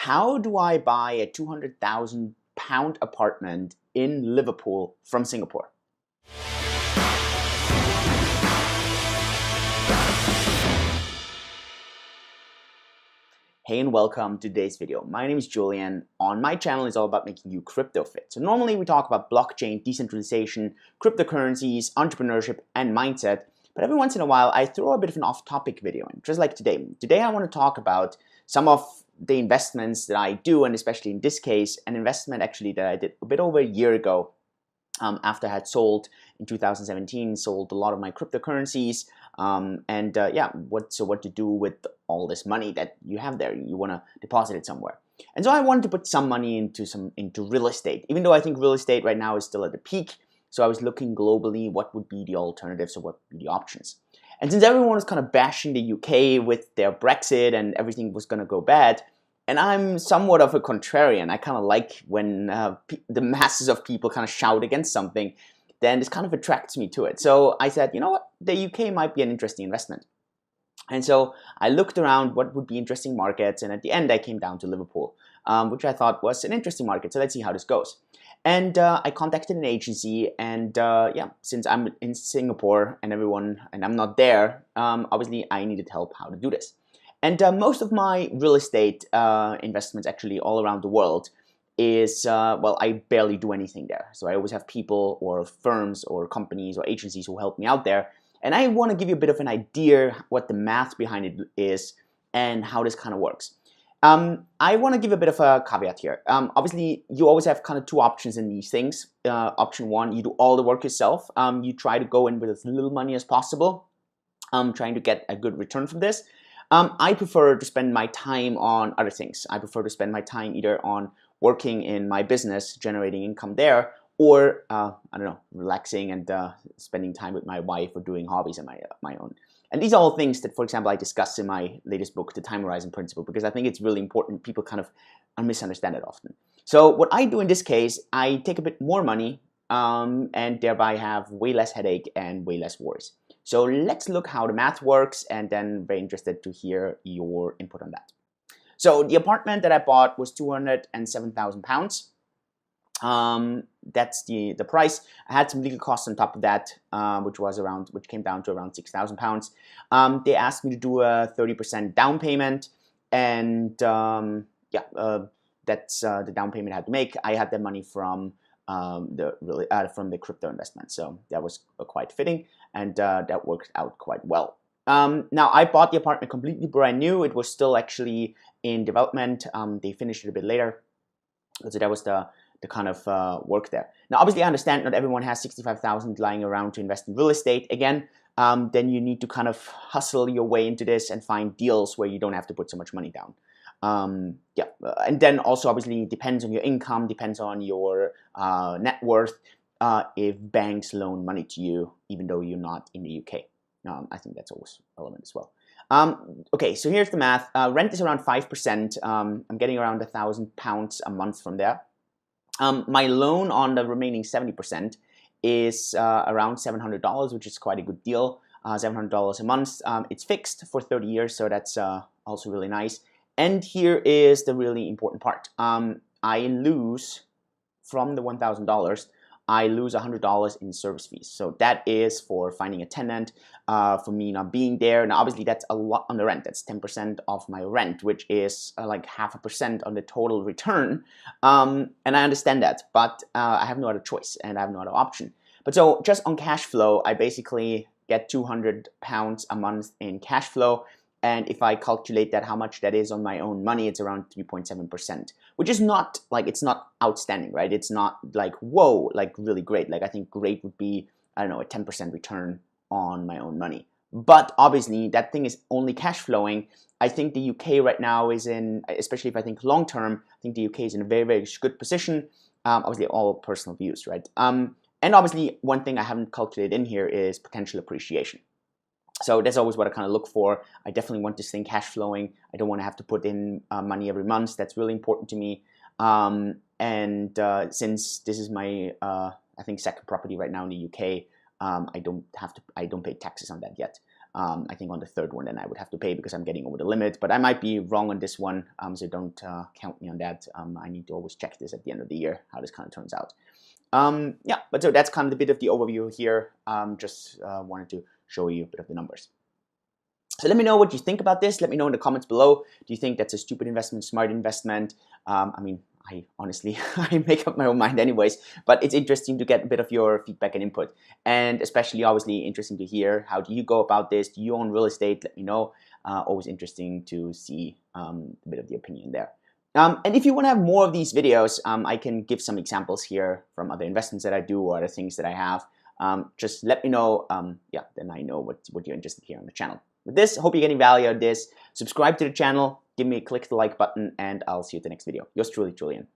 How do I buy a £200,000 apartment in Liverpool from Singapore? Hey and welcome to today's video. My name is Julian. On my channel is all about making you crypto fit. So normally we talk about blockchain, decentralization, cryptocurrencies, entrepreneurship, and mindset. But every once in a while I throw a bit of an off-topic video in, just like today. Today I want to talk about some of the investments that I do, and especially in this case, an investment actually that I did a bit over a year ago after I had sold in 2017, sold a lot of my cryptocurrencies, what to do with all this money that you have there. You want to deposit it somewhere. And so I wanted to put some money into real estate, even though I think real estate right now is still at the peak. So I was looking globally, what would be the alternatives or what would be the options. And since everyone was kind of bashing the UK with their Brexit and everything was going to go bad, and I'm somewhat of a contrarian. I kind of like when the masses of people kind of shout against something, then this kind of attracts me to it. So I said, you know what, the UK might be an interesting investment. And so I looked around what would be interesting markets, and at the end I came down to Liverpool, which I thought was an interesting market. So let's see how this goes. And I contacted an agency, and since I'm in Singapore and I'm not there, obviously I needed help how to do this. And most of my real estate investments actually all around the world is, I barely do anything there. So I always have people or firms or companies or agencies who help me out there. And I want to give you a bit of an idea what the math behind it is and how this kind of works. I want to give a bit of a caveat here. Obviously, you always have kind of two options in these things. Option one, you do all the work yourself. You try to go in with as little money as possible, trying to get a good return from this. I prefer to spend my time on other things. I prefer to spend my time either on working in my business, generating income there, or relaxing and spending time with my wife or doing hobbies on my own. And these are all things that, for example, I discuss in my latest book, The Time Horizon Principle, because I think it's really important. People kind of misunderstand it often. So what I do in this case, I take a bit more money and thereby have way less headache and way less worries. So let's look how the math works, and then very interested to hear your input on that. So the apartment that I bought was £207,000. That's the price. I had some legal costs on top of that, which came down to around £6,000. They asked me to do a 30% down payment, and that's the down payment I had to make. I had that money from the crypto investment, so that was quite fitting, and that worked out quite well. Now I bought the apartment completely brand new. It was still actually in development. They finished it a bit later, so that was the kind of work there. Now obviously I understand not everyone has 65,000 lying around to invest in real estate. Again, then you need to kind of hustle your way into this and find deals where you don't have to put so much money down. And then also obviously depends on your income, depends on your net worth, if banks loan money to you even though you're not in the UK. I think that's always relevant as well. Okay, so here's the math. Rent is around 5%. I'm getting around £1,000 a month from there. My loan on the remaining 70% is around $700, which is quite a good deal. $700 a month. It's fixed for 30 years, so that's also really nice. And here is the really important part. I lose from the $1,000. I lose $100 in service fees. So that is for finding a tenant, for me not being there. Now, obviously, that's a lot on the rent. That's 10% of my rent, which is like 0.5% on the total return. And I understand that, but I have no other choice and I have no other option. But so just on cash flow, I basically get £200 a month in cash flow. And if I calculate that, how much that is on my own money, it's around 3.7%, which is not like, it's not outstanding, right? It's not like, whoa, like really great. Like I think great would be, I don't know, a 10% return on my own money. But obviously that thing is only cash flowing. I think the UK right now is in, especially if I think long term, I think the UK is in a very, very good position. Obviously all personal views, right? And obviously one thing I haven't calculated in here is potential appreciation. So that's always what I kind of look for. I definitely want this thing cash flowing. I don't want to have to put in money every month. That's really important to me. Since this is my, I think, second property right now in the UK, I don't pay taxes on that yet. I think on the third one then I would have to pay because I'm getting over the limit, but I might be wrong on this one, so don't count me on that. I need to always check this at the end of the year, how this kind of turns out. Yeah, but so that's kind of a bit of the overview here. Just wanted to show you a bit of the numbers. So let me know what you think about this. Let me know in the comments below. Do you think that's a stupid investment, smart investment? I mean, I honestly, I make up my own mind anyways, but it's interesting to get a bit of your feedback and input. And especially, obviously, interesting to hear, how do you go about this? Do you own real estate? Let me know. Always interesting to see a bit of the opinion there. And if you want to have more of these videos, I can give some examples here from other investments that I do or other things that I have. Just let me know. Yeah, then I know what you're interested here on the channel. With this, I hope you're getting value out of this. Subscribe to the channel, give me a click the like button, and I'll see you at the next video. Yours truly, Julian.